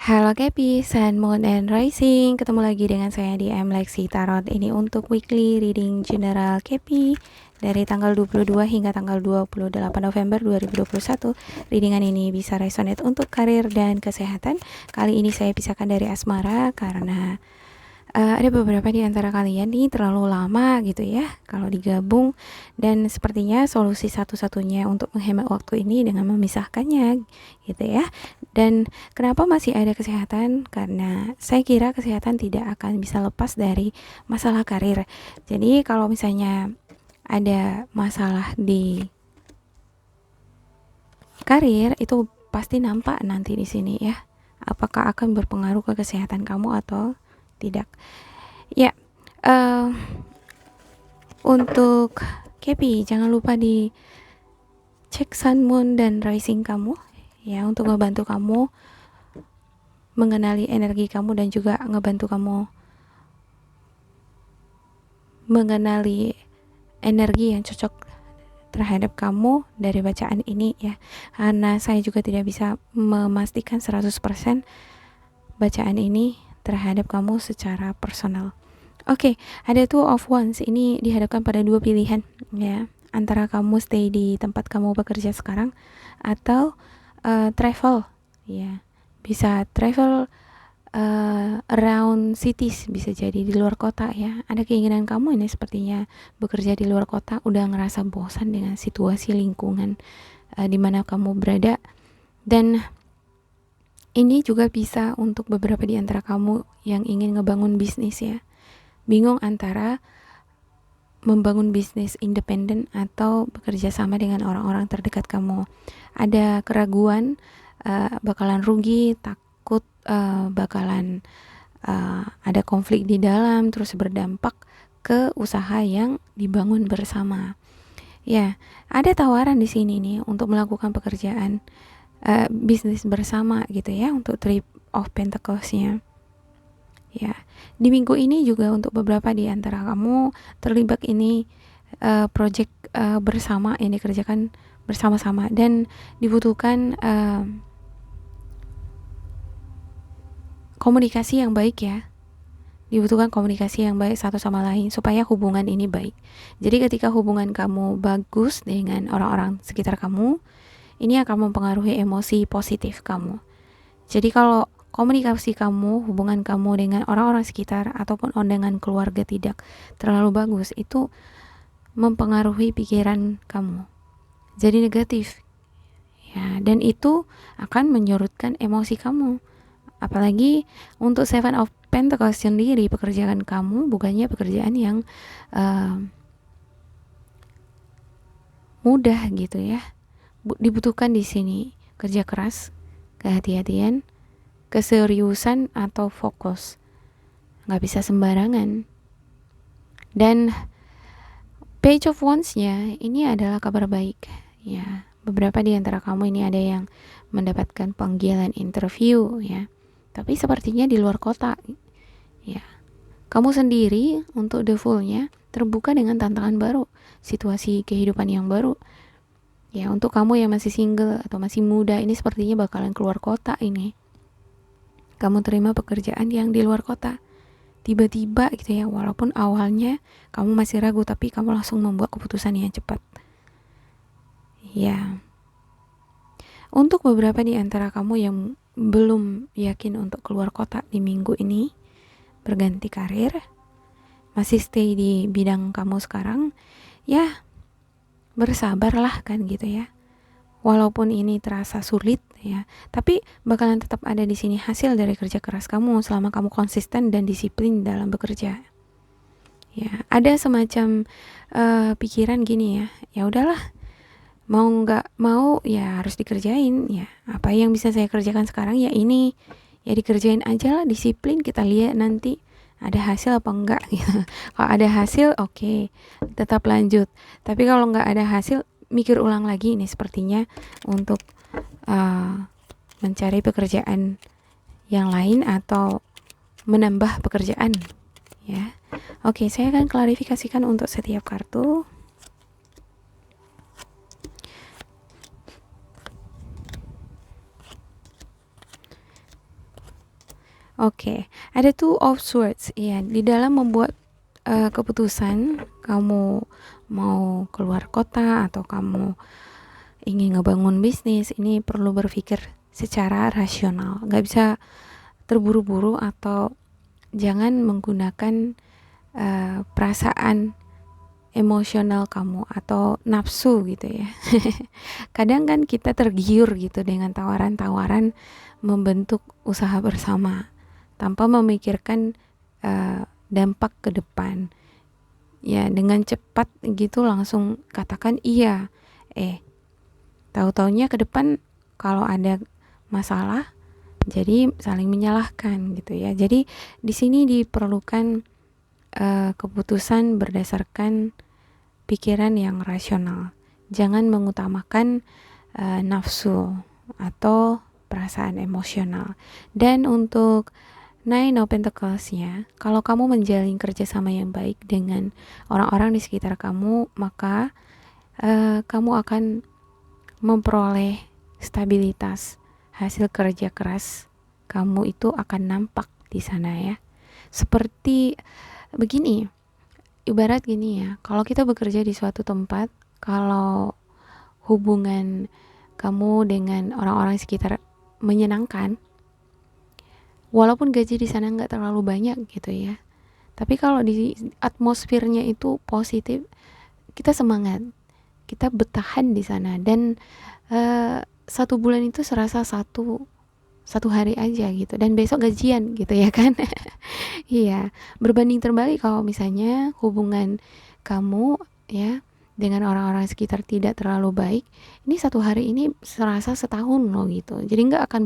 Halo Kepi, Sun, Moon, and Rising. Ketemu lagi dengan saya di Lexi Tarot. Ini untuk weekly reading general Kepi dari tanggal 22 hingga tanggal 28 November 2021. Readingan ini bisa resonate untuk karir dan kesehatan. Kali ini saya pisahkan dari asmara karena ada beberapa di antara kalian nih terlalu lama gitu ya kalau digabung, dan sepertinya solusi satu-satunya untuk menghemat waktu ini dengan memisahkannya gitu ya. Dan kenapa masih ada kesehatan? Karena saya kira kesehatan tidak akan bisa lepas dari masalah karir. Jadi kalau misalnya ada masalah di karir itu pasti nampak nanti di sini ya. Apakah akan berpengaruh ke kesehatan kamu atau tidak? Ya, untuk Kepi, jangan lupa di cek Sun, Moon, dan Rising kamu ya, untuk ngebantu kamu mengenali energi kamu dan juga ngebantu kamu mengenali energi yang cocok terhadap kamu dari bacaan ini ya. Karena saya juga tidak bisa memastikan 100% bacaan ini terhadap kamu secara personal. Oke, ada Two of Wands. Ini dihadapkan pada dua pilihan ya, antara kamu stay di tempat kamu bekerja sekarang atau travel ya. Bisa travel around cities, bisa jadi di luar kota ya. Ada keinginan kamu ini sepertinya bekerja di luar kota, udah ngerasa bosan dengan situasi lingkungan di mana kamu berada. Dan ini juga bisa untuk beberapa di antara kamu yang ingin ngebangun bisnis ya. Bingung antara membangun bisnis independen atau bekerja sama dengan orang-orang terdekat kamu. Ada keraguan, bakalan rugi, takut bakalan ada konflik di dalam, terus berdampak ke usaha yang dibangun bersama. Ya, ada tawaran di sini nih untuk melakukan pekerjaan bisnis bersama gitu ya, untuk Three of Pentacles-nya. Ya, di minggu ini juga untuk beberapa di antara kamu terlibat ini project bersama yang dikerjakan bersama-sama, dan dibutuhkan komunikasi yang baik ya. Dibutuhkan komunikasi yang baik satu sama lain supaya hubungan ini baik. Jadi ketika hubungan kamu bagus dengan orang-orang sekitar kamu, ini akan mempengaruhi emosi positif kamu. Jadi kalau komunikasi kamu, hubungan kamu dengan orang-orang sekitar ataupun dengan keluarga tidak terlalu bagus, itu mempengaruhi pikiran kamu jadi negatif ya, dan itu akan menyurutkan emosi kamu. Apalagi untuk Seven of Pentacles sendiri, pekerjaan kamu bukannya pekerjaan yang mudah gitu ya. Dibutuhkan di sini kerja keras, kehati-hatian, keseriusan atau fokus. Nggak bisa sembarangan. Dan Page of Wands-nya ini adalah kabar baik ya. Beberapa di antara kamu ini ada yang mendapatkan panggilan interview ya, tapi sepertinya di luar kota ya. Kamu sendiri untuk the Fool-nya terbuka dengan tantangan baru, situasi kehidupan yang baru ya. Untuk kamu yang masih single atau masih muda, ini sepertinya bakalan keluar kota ini. Kamu terima pekerjaan yang di luar kota tiba-tiba gitu ya, walaupun awalnya kamu masih ragu, tapi kamu langsung membuat keputusan yang cepat ya. Untuk beberapa di antara kamu yang belum yakin untuk keluar kota di minggu ini, berganti karir, masih stay di bidang kamu sekarang ya, bersabarlah kan gitu ya. Walaupun ini terasa sulit ya, tapi bakalan tetap ada di sini hasil dari kerja keras kamu selama kamu konsisten dan disiplin dalam bekerja. Ya, ada semacam pikiran gini ya, ya udahlah, mau nggak mau ya harus dikerjain ya. Apa yang bisa saya kerjakan sekarang ya ini, ya dikerjain aja lah, disiplin, kita lihat nanti ada hasil apa enggak gitu. Kalau ada hasil oke, tetap lanjut. Tapi kalau nggak ada hasil, mikir ulang lagi nih sepertinya untuk mencari pekerjaan yang lain atau menambah pekerjaan ya. Oke, saya akan klarifikasikan untuk setiap kartu. Oke, ada two of swords. Ya, di dalam membuat keputusan, kamu mau keluar kota atau kamu ingin ngebangun bisnis, ini perlu berpikir secara rasional. Gak bisa terburu-buru atau jangan menggunakan perasaan emosional kamu atau nafsu gitu ya. Kadang kan kita tergiur gitu dengan tawaran-tawaran membentuk usaha bersama tanpa memikirkan dampak ke depan. Ya, dengan cepat gitu langsung katakan iya. Tahu-taunya ke depan kalau ada masalah jadi saling menyalahkan gitu ya. Jadi di sini diperlukan keputusan berdasarkan pikiran yang rasional. Jangan mengutamakan nafsu atau perasaan emosional. Dan untuk Nine of Pentacles-nya, kalau kamu menjalin kerjasama yang baik dengan orang-orang di sekitar kamu, maka kamu akan memperoleh stabilitas. Hasil kerja keras kamu itu akan nampak di sana ya. Seperti begini, ibarat gini ya, kalau kita bekerja di suatu tempat, kalau hubungan kamu dengan orang-orang sekitar menyenangkan, walaupun gaji di sana nggak terlalu banyak gitu ya, tapi kalau di atmosfernya itu positif, kita semangat, kita bertahan di sana. Dan 1 bulan itu serasa satu hari aja gitu, dan besok gajian gitu ya kan. Iya, berbanding terbalik kalau misalnya hubungan kamu ya dengan orang-orang sekitar tidak terlalu baik, ini 1 hari ini serasa setahun loh gitu. Jadi nggak akan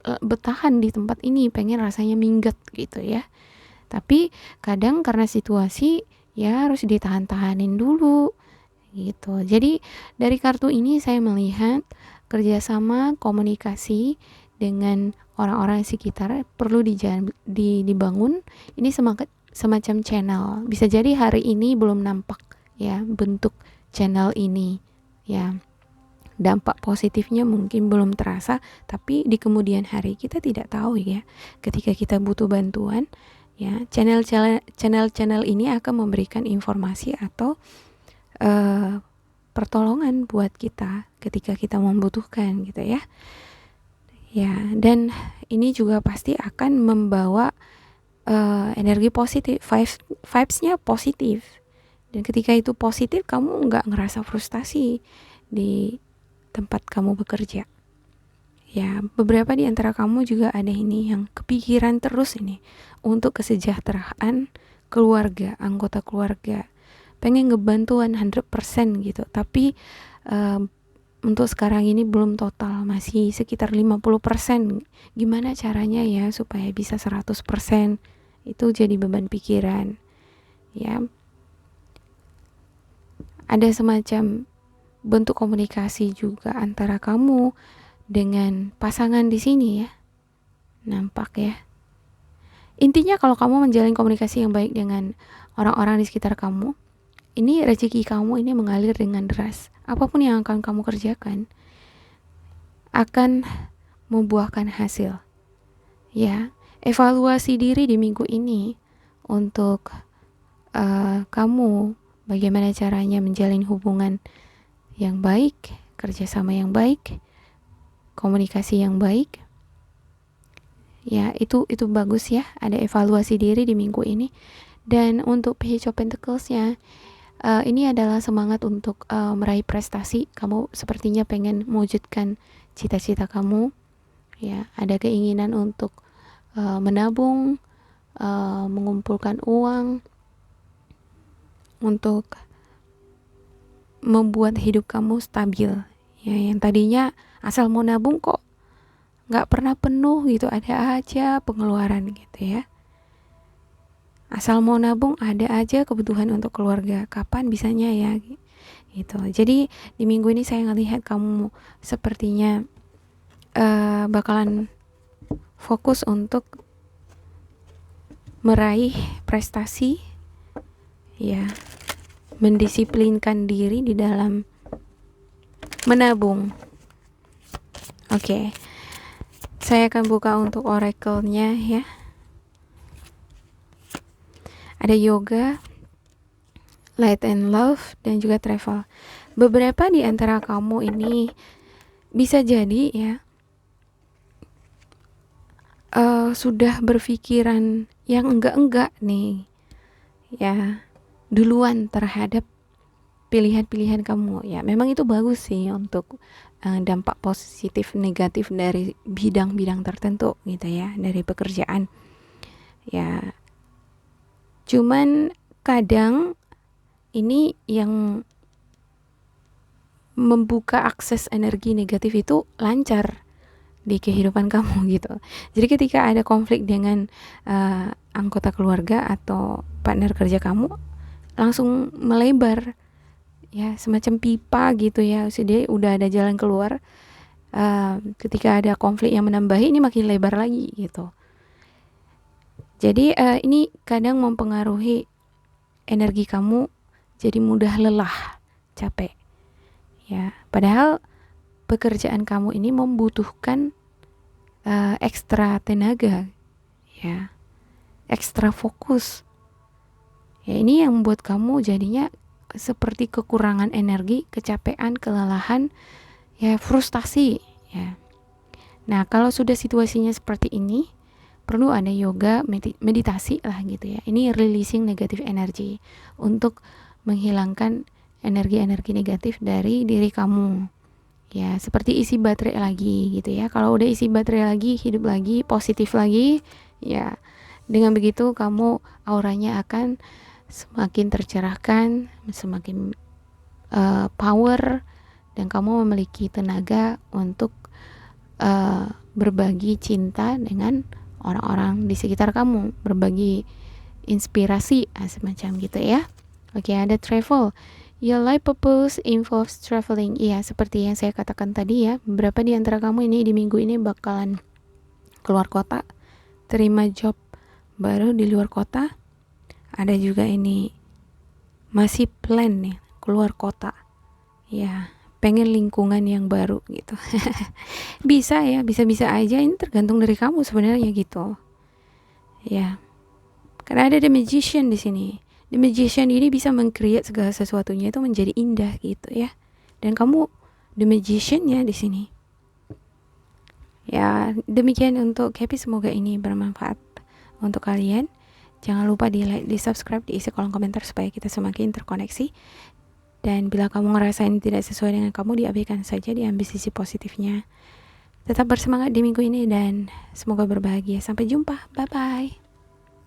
bertahan di tempat ini, pengen rasanya minggat gitu ya. Tapi kadang karena situasi ya harus ditahan-tahanin dulu gitu. Jadi dari kartu ini saya melihat kerjasama komunikasi dengan orang-orang sekitar perlu dibangun. Ini semacam channel. Bisa jadi hari ini belum nampak ya bentuk channel ini ya. Dampak positifnya mungkin belum terasa, tapi di kemudian hari kita tidak tahu ya. Ketika kita butuh bantuan, ya channel ini akan memberikan informasi atau pertolongan buat kita ketika kita membutuhkan gitu ya. Ya, dan ini juga pasti akan membawa energi positif, vibes-nya positif. Dan ketika itu positif, kamu nggak ngerasa frustasi di tempat kamu bekerja. Ya, beberapa di antara kamu juga ada ini yang kepikiran terus ini untuk kesejahteraan keluarga, anggota keluarga. Pengen ngebantuan 100% gitu, tapi untuk sekarang ini belum total, masih sekitar 50%. Gimana caranya ya supaya bisa 100%? Itu jadi beban pikiran. Ya. Ada semacam bentuk komunikasi juga antara kamu dengan pasangan di sini ya. Nampak ya. Intinya kalau kamu menjalin komunikasi yang baik dengan orang-orang di sekitar kamu, ini rezeki kamu ini mengalir dengan deras. Apapun yang akan kamu kerjakan akan membuahkan hasil. Ya, evaluasi diri di minggu ini untuk kamu bagaimana caranya menjalin hubungan yang baik, kerjasama yang baik, komunikasi yang baik. Ya, itu bagus ya, ada evaluasi diri di minggu ini. Dan untuk Page of Pentacles-nya, ini adalah semangat untuk meraih prestasi. Kamu sepertinya pengen mewujudkan cita-cita kamu. Ya, ada keinginan untuk menabung, mengumpulkan uang untuk membuat hidup kamu stabil. Ya, yang tadinya asal mau nabung kok nggak pernah penuh gitu, ada aja pengeluaran gitu ya. Asal mau nabung ada aja kebutuhan untuk keluarga, kapan bisanya ya gitu. Jadi di minggu ini saya ngelihat kamu sepertinya bakalan fokus untuk meraih prestasi ya, mendisiplinkan diri di dalam menabung. Oke. Saya akan buka untuk oracle-nya ya. Ada yoga, light and love, dan juga travel. Beberapa di antara kamu ini bisa jadi ya sudah berpikiran yang enggak-enggak nih ya duluan terhadap pilihan-pilihan kamu ya. Memang itu bagus sih untuk dampak positif negatif dari bidang-bidang tertentu gitu ya, dari pekerjaan ya. Cuman kadang ini yang membuka akses energi negatif itu lancar di kehidupan kamu gitu. Jadi ketika ada konflik dengan anggota keluarga atau partner kerja kamu, langsung melebar ya, semacam pipa gitu ya. Jadi udah ada jalan keluar. Ketika ada konflik yang menambahi, ini makin lebar lagi gitu. Jadi ini kadang mempengaruhi energi kamu, jadi mudah lelah, capek ya. Padahal pekerjaan kamu ini membutuhkan ekstra tenaga ya, ekstra fokus ya. Ini yang membuat kamu jadinya seperti kekurangan energi, kecapean, kelelahan ya, frustasi ya. Nah kalau sudah situasinya seperti ini, perlu ada yoga, meditasi lah gitu ya. Ini releasing negative energy untuk menghilangkan energi-energi negatif dari diri kamu ya, seperti isi baterai lagi gitu ya. Kalau udah isi baterai lagi, hidup lagi, positif lagi ya, dengan begitu kamu auranya akan semakin tercerahkan, semakin power, dan kamu memiliki tenaga untuk berbagi cinta dengan orang-orang di sekitar kamu, berbagi inspirasi semacam gitu ya. Oke, ada travel. Your life purpose involves traveling. Iya, seperti yang saya katakan tadi ya, beberapa di antara kamu ini di minggu ini bakalan keluar kota, terima job baru di luar kota. Ada juga ini masih plan nih keluar kota ya, pengen lingkungan yang baru gitu. Bisa ya, bisa-bisa aja, ini tergantung dari kamu sebenarnya gitu ya. Karena ada the magician di sini. The magician ini bisa meng-create segala sesuatunya itu menjadi indah gitu ya. Dan kamu the magician-nya di sini. Ya, demikian untuk Happy, semoga ini bermanfaat untuk kalian. Jangan lupa di like, di subscribe, diisi kolom komentar supaya kita semakin terkoneksi. Dan bila kamu ngerasain tidak sesuai dengan kamu, diabaikan saja, diambil sisi positifnya. Tetap bersemangat di minggu ini dan semoga berbahagia. Sampai jumpa. Bye-bye.